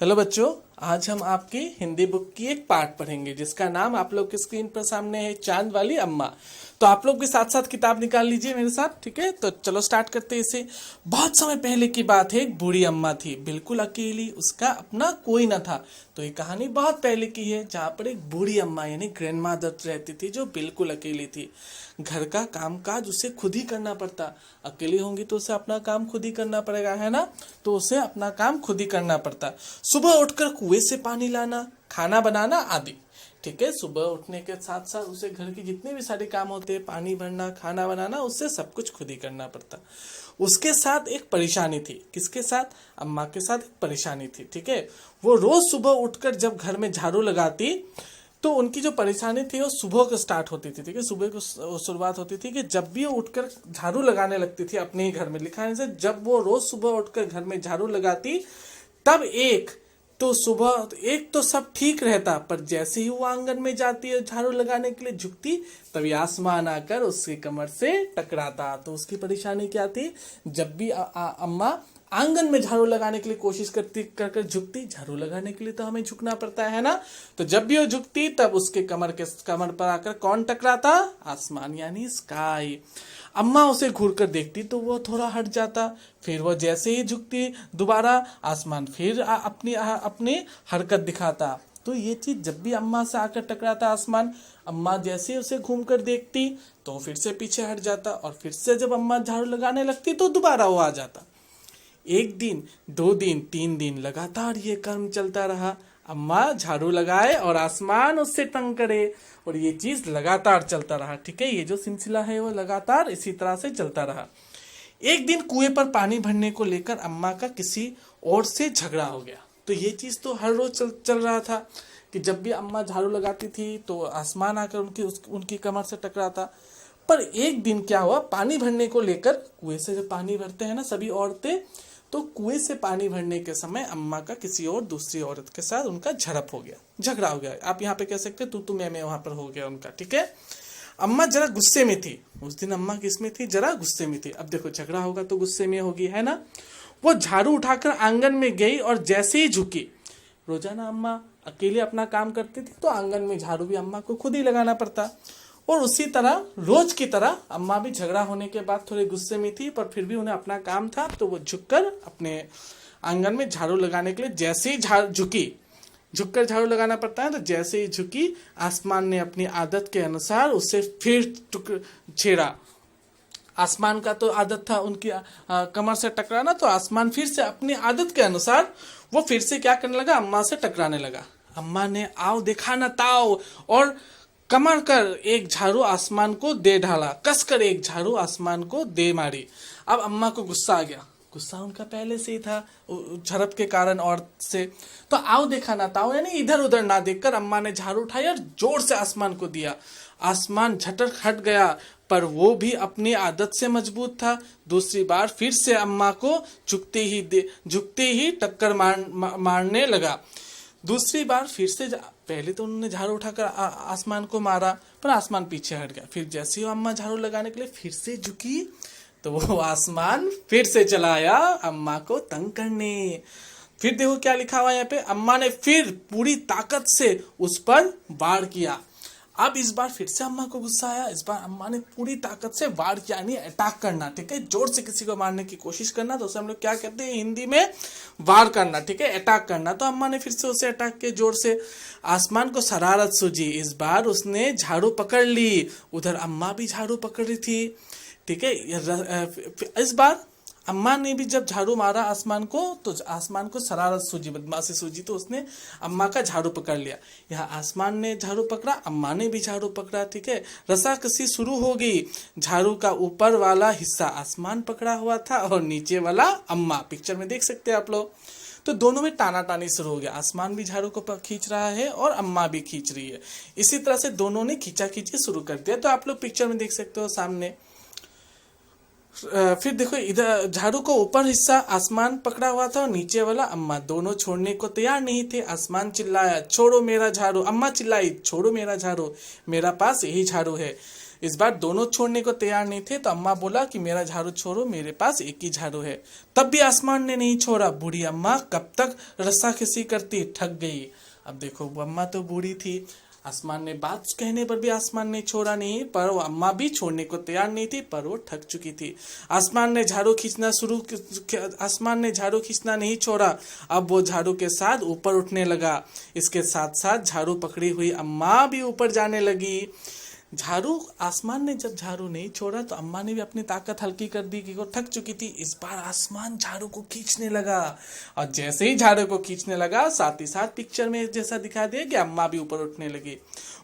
Hello बच्चों। आज हम आपकी हिंदी बुक की एक पार्ट पढ़ेंगे जिसका नाम आप लोग की स्क्रीन पर सामने है, चांद वाली अम्मा। तो आप लोग भी साथ साथ किताब निकाल लीजिए मेरे साथ, ठीक है। तो चलो स्टार्ट करते हैं इसे। बहुत समय पहले की बात है, एक बूढ़ी अम्मा थी, बिल्कुल अकेली, उसका अपना कोई न था। तो ये कहानी बहुत पहले की है, जहाँ पर एक बूढ़ी अम्मा यानी ग्रैंड मदर रहती थी, जो बिल्कुल अकेली थी। घर का काम काज उसे खुद ही करना पड़ता। अकेली होंगी तो उसे अपना काम खुद ही करना पड़ेगा, है ना। तो उसे अपना काम खुद ही करना पड़ता। सुबह उठकर कुएं से पानी लाना, खाना बनाना आदि, ठीक है। सुबह उठने के साथ साथ उसे घर के जितने भी सारे काम होते हैं, पानी भरना, खाना बनाना, उससे सब कुछ खुद ही करना पड़ता। उसके साथ एक परेशानी थी। किसके साथ? अम्मा के साथ एक परेशानी थी, ठीक है। वो रोज सुबह उठकर जब घर में झाड़ू लगाती, तो उनकी जो परेशानी थी वो सुबह को स्टार्ट होती थी, ठीक है। सुबह को शुरुआत होती थी कि जब भी वो उठकर झाड़ू लगाने लगती थी अपने ही घर में, लिखा है जब वो रोज सुबह उठकर घर में झाड़ू लगाती, तब एक तो सब ठीक रहता, पर जैसे ही वो आंगन में जाती है झाड़ू लगाने के लिए झुकती, तभी आसमान आकर उसकी कमर से टकराता। तो उसकी परेशानी क्या थी? जब भी अम्मा आंगन में झाड़ू लगाने के लिए कोशिश करती, कर झुकती, झाड़ू लगाने के लिए तो हमें झुकना पड़ता है ना। तो जब भी वो झुकती, तब उसके कमर पर आकर कौन टकराता? आसमान यानी स्काई। अम्मा उसे घूर कर देखती तो वो थोड़ा हट जाता, फिर वो जैसे ही झुकती दोबारा, आसमान फिर अपनी हरकत दिखाता। तो ये चीज जब भी अम्मा से आकर टकराता आसमान, अम्मा जैसे ही उसे घूम कर देखती तो फिर से पीछे हट जाता, और फिर से जब अम्मा झाड़ू लगाने लगती तो दोबारा वो आ जाता। एक दिन, 2 दिन, 3 दिन लगातार ये कर्म चलता रहा। अम्मा झाड़ू लगाए और आसमान उससे तंग करे, और ये चीज लगातार चलता रहा, ठीक है। ये जो सिलसिला है वो लगातार इसी तरह से चलता रहा। एक दिन कुएं पर पानी भरने को लेकर अम्मा का किसी और से झगड़ा हो गया। तो ये चीज तो हर रोज चल रहा था कि जब भी अम्मा झाड़ू लगाती थी तो आसमान आकर उनकी कमर से टकराता। पर एक दिन क्या हुआ, पानी भरने को लेकर, कुएं से जब पानी भरते हैं ना सभी औरतें, तो कुएं से पानी भरने के समय अम्मा का किसी और दूसरी औरत के साथ उनका झड़प हो गया, झगड़ा हो गया। आप यहाँ पे कह सकते हैं तू मैं वहां पर हो गया उनका, ठीक है। अम्मा जरा गुस्से में थी उस दिन। अम्मा किसमें थी? जरा गुस्से में थी। अब देखो, झगड़ा होगा तो गुस्से में होगी, है ना। वो झाड़ू उठाकर आंगन में गई और जैसे ही झुकी, रोजाना अम्मा अकेले अपना काम करती थी तो आंगन में झाड़ू भी अम्मा को खुद ही लगाना पड़ता। और उसी तरह रोज की तरह अम्मा भी झगड़ा होने के बाद थोड़े गुस्से में थी, पर फिर भी उन्हें अपना काम था, तो वो झुककर अपने आंगन में झाड़ू लगाने के लिए जैसे ही झुककर झाड़ू लगाना पड़ता है, तो जैसे ही झुकी, आसमान ने अपनी आदत के अनुसार उसे फिर छेड़ा। आसमान का तो आदत था उनकी कमर से टकराना, तो आसमान फिर से अपनी आदत के अनुसार वो फिर से क्या करने लगा? अम्मा से टकराने लगा। अम्मा ने आओ देखा ना ताओ, और कमर कर एक झाड़ू आसमान को दे ढाला, कसकर एक झाड़ू आसमान को दे मारी। अब अम्मा को गुस्सा आ गया। गुस्सा उनका पहले से ही था झड़प के कारण औरत से। तो आओ देखा ना ताओ यानी इधर उधर ना देखकर अम्मा ने झाड़ू उठाई और जोर से आसमान को दिया। आसमान झटक हट गया, पर वो भी अपनी आदत से मजबूत था। दूसरी बार फिर से अम्मा को झुकते ही टक्कर मारने लगा। दूसरी बार फिर से पहले तो उन्होंने झाड़ू उठाकर आसमान को मारा, पर आसमान पीछे हट गया। फिर जैसे ही अम्मा झाड़ू लगाने के लिए फिर से झुकी, तो वो आसमान फिर से चला आया अम्मा को तंग करने। फिर देखो क्या लिखा हुआ है यहाँ पे, अम्मा ने फिर पूरी ताकत से उस पर वार किया। अब इस बार फिर से अम्मा को गुस्सा आया। इस बार अम्मा ने पूरी ताकत से वार किया, यानी अटैक करना, ठीक है। जोर से किसी को मारने की कोशिश करना, तो उसे हम लोग क्या कहते हैं हिंदी में? वार करना, ठीक है, अटैक करना। तो अम्मा ने फिर से उसे अटैक किया जोर से। आसमान को शरारत सूझी, इस बार उसने झाड़ू पकड़ ली। उधर अम्मा भी झाड़ू पकड़ रही थी, ठीक है। इस बार अम्मा ने भी जब झाड़ू मारा आसमान को, तो आसमान को शरारत सूझी, बदमाशी सूझी, तो उसने अम्मा का झाड़ू पकड़ लिया। यहाँ आसमान ने झाड़ू पकड़ा, अम्मा ने भी झाड़ू पकड़ा, ठीक है। रस्साकसी शुरू हो गई। झाड़ू का ऊपर वाला हिस्सा आसमान पकड़ा हुआ था और नीचे वाला अम्मा। पिक्चर में देख सकते हैं आप लोग। तो दोनों में टाना टानी शुरू हो गया। आसमान भी झाड़ू को खींच रहा है और अम्मा भी खींच रही है। इसी तरह से दोनों ने खींचा खींची शुरू कर दिया। तो आप लोग पिक्चर में देख सकते हो सामने। फिर देखो, इधर झाड़ू को ऊपर हिस्सा आसमान पकड़ा हुआ था और नीचे वाला अम्मा। दोनों छोड़ने को तैयार नहीं थे। आसमान चिल्लाया, छोड़ो मेरा झाड़ू। अम्मा चिल्लाई, छोड़ो मेरा झाड़ू, मेरा पास यही झाड़ू है। इस बार दोनों छोड़ने को तैयार नहीं थे, तो अम्मा बोला कि मेरा झाड़ू छोड़ो, मेरे पास एक ही झाड़ू है। तब भी आसमान ने नहीं छोड़ा। बूढ़ी अम्मा कब तक रस्साकसी करती, थक गई। अब देखो वो अम्मा तो बूढ़ी थी, आसमान ने बात कहने पर भी आसमान ने छोड़ा नहीं, पर वो अम्मा भी छोड़ने को तैयार नहीं थी, पर वो थक चुकी थी। आसमान ने झाड़ू खींचना नहीं छोड़ा। अब वो झाड़ू के साथ ऊपर उठने लगा। इसके साथ साथ झाड़ू पकड़ी हुई अम्मा भी ऊपर जाने लगी। आसमान ने जब झाड़ू नहीं छोड़ा तो अम्मा ने भी अपनी ताकत हल्की कर दी, कि वो थक चुकी थी। इस बार आसमान झाड़ू को खींचने लगा, और जैसे ही झाड़ू को खींचने लगा, साथ ही साथ पिक्चर में जैसा दिखा दिया कि अम्मा भी ऊपर उठने लगी।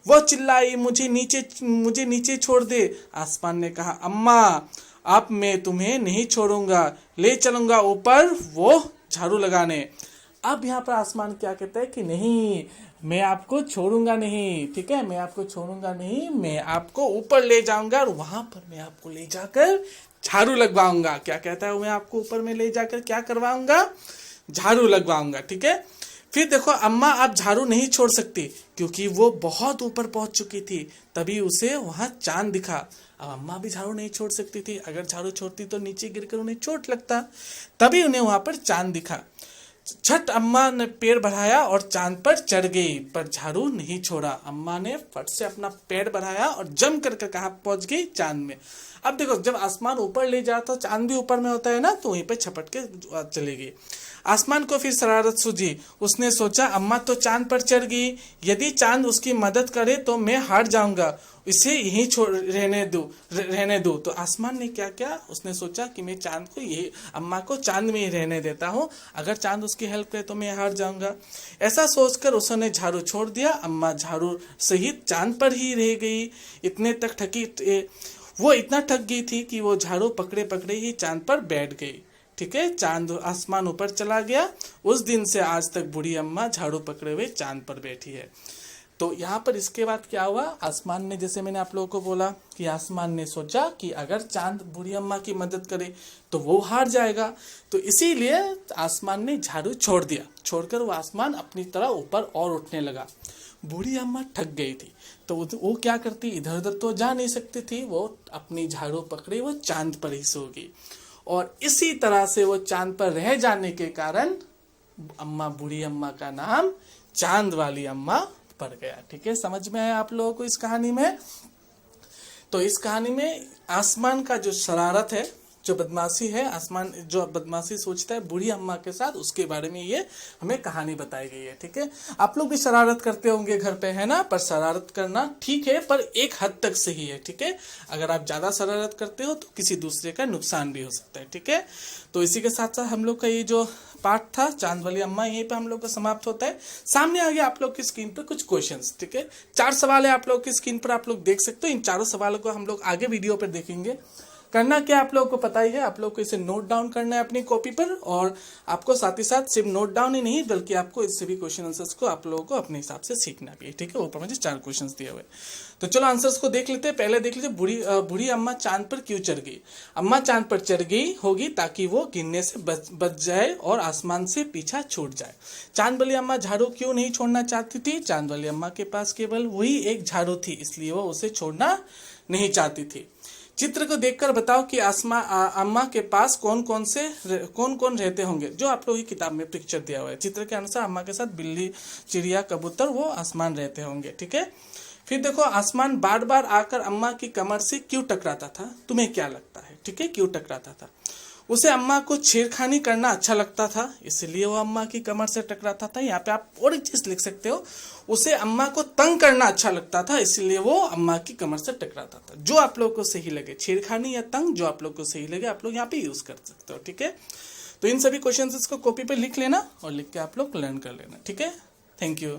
वो चिल्लाई, मुझे नीचे छोड़ दे। आसमान ने कहा, अम्मा अब मैं तुम्हें नहीं छोड़ूंगा, ले चलूंगा ऊपर वो झाड़ू लगाने। अब यहाँ पर आसमान क्या कहता है कि नहीं, मैं आपको छोड़ूंगा नहीं, ठीक है, मैं आपको छोड़ूंगा नहीं, मैं आपको ऊपर ले जाऊंगा और वहां पर मैं आपको ले जाकर झाड़ू लगवाऊंगा। क्या कहता है, मैं आपको ऊपर में ले जाकर क्या करवाऊंगा, झाड़ू लगवाऊंगा, ठीक है। फिर देखो अम्मा अब झाड़ू नहीं छोड़ सकती, क्योंकि वो बहुत ऊपर पहुंच चुकी थी। तभी उसे वहां चांद दिखा। अब अम्मा भी झाड़ू नहीं छोड़ सकती थी, अगर झाड़ू छोड़ती तो नीचे गिरकर उन्हें चोट लगता। तभी उन्हें वहां पर चांद दिखा। छठ अम्मा ने पैर बढ़ाया और चांद पर चढ़ गई, पर झाड़ू नहीं छोड़ा। अम्मा ने फट से अपना पैर बढ़ाया और जम करके कहाँ पहुंच गई, चांद में। अब देखो जब आसमान ऊपर ले जाता, चांद भी ऊपर में होता है ना, तो वहीं पे छपट के चली गई। आसमान को फिर शरारत सूझी। उसने सोचा, अम्मा तो चांद पर चढ़ गई, यदि चांद उसकी मदद करे तो मैं हार जाऊंगा, इसे यहीं रहने दो। तो आसमान ने क्या किया, उसने सोचा कि मैं चांद को अम्मा को चांद में ही रहने देता हूँ, अगर चांद उसकी हेल्प करे तो मैं हार जाऊंगा। ऐसा सोचकर उसने झाड़ू छोड़ दिया। अम्मा झाड़ू सहित चांद पर ही रह गई। वो इतना थक गई थी कि वो झाड़ू पकड़े पकड़े ही चांद पर बैठ गई, ठीक है। चांद आसमान ऊपर चला गया। उस दिन से आज तक बूढ़ी अम्मा झाड़ू पकड़े हुए चांद पर बैठी है। तो यहाँ पर इसके बाद क्या हुआ, आसमान ने, जैसे मैंने आप लोगों को बोला कि आसमान ने सोचा कि अगर चांद बूढ़ी अम्मा की मदद करे तो वो हार जाएगा, तो इसीलिए आसमान ने झाड़ू छोड़ दिया। छोड़कर वो आसमान अपनी तरह ऊपर और उठने लगा। बूढ़ी अम्मा थक गई थी, तो वो क्या करती, इधर उधर तो जा नहीं सकती थी, वो अपनी झाड़ू पकड़ी वो चांद पर ही सो गई। और इसी तरह से वो चांद पर रह जाने के कारण बूढ़ी अम्मा का नाम चांद वाली अम्मा पड़ गया, ठीक है। समझ में आया आप लोगों को इस कहानी में। तो इस कहानी में आसमान का जो शरारत है, जो बदमाशी है, आसमान जो बदमाशी सोचता है बूढ़ी अम्मा के साथ, उसके बारे में ये हमें कहानी बताई गई है, ठीक है। आप लोग भी शरारत करते होंगे घर पे, है ना, पर शरारत करना ठीक है, पर एक हद तक सही है, ठीक है। अगर आप ज्यादा शरारत करते हो तो किसी दूसरे का नुकसान भी हो सकता है, ठीक है। तो इसी के साथ साथ हम लोग का ये जो पार्ट था चांद वाली अम्मा, यहीं पे हम लोग का समाप्त होता है। सामने आ गया आप लोग की स्क्रीन पर कुछ क्वेश्चंस, ठीक है। 4 सवाल है आप लोग की स्क्रीन पर, आप लोग देख सकते हो। इन चारों सवालों को हम लोग आगे वीडियो पर देखेंगे। करना क्या आप लोगों को पता ही है, आप लोग को इसे नोट डाउन करना है अपनी कॉपी पर, और आपको साथ ही साथ सिर्फ नोट डाउन ही नहीं बल्कि आपको इससे भी क्वेश्चन आंसर्स को आप लोगों को अपने हिसाब से सीखना भी है, ठीक है। ऊपर मुझे 4 क्वेश्चंस दिए हुए। तो चलो आंसर्स को देख लेते हैं। पहले देख लीजिए, बूढ़ी अम्मा चांद पर क्यों चढ़ गई। अम्मा चांद पर चढ़ गई होगी ताकि वो गिरने से बच जाए और आसमान से पीछा छूट जाए। चांद वाली अम्मा झाड़ू क्यों नहीं छोड़ना चाहती थी, चांद वाली अम्मा के पास केवल वही एक झाड़ू थी, इसलिए वो उसे छोड़ना नहीं चाहती थी। चित्र को देखकर बताओ कि अम्मा के पास कौन कौन रहते होंगे। जो आप लोगों की किताब में पिक्चर दिया हुआ है, चित्र के अनुसार अम्मा के साथ बिल्ली, चिड़िया, कबूतर, वो आसमान रहते होंगे, ठीक है। फिर देखो, आसमान बार बार आकर अम्मा की कमर से क्यों टकराता था, तुम्हें क्या लगता है, ठीक है, क्यों टकराता था। उसे अम्मा को छेड़खानी करना अच्छा लगता था, इसलिए वो अम्मा की कमर से टकराता था। यहाँ पे आप और एक चीज लिख सकते हो, उसे अम्मा को तंग करना अच्छा लगता था, इसलिए वो अम्मा की कमर से टकराता था। जो आप लोग को सही लगे, छेड़खानी या तंग, जो आप लोग को सही लगे आप लोग यहाँ पे यूज कर सकते हो, ठीक है। तो इन सभी क्वेश्चंस को कॉपी पे लिख लेना और लिख के आप लोग लर्न कर लेना, ठीक है। Thank you.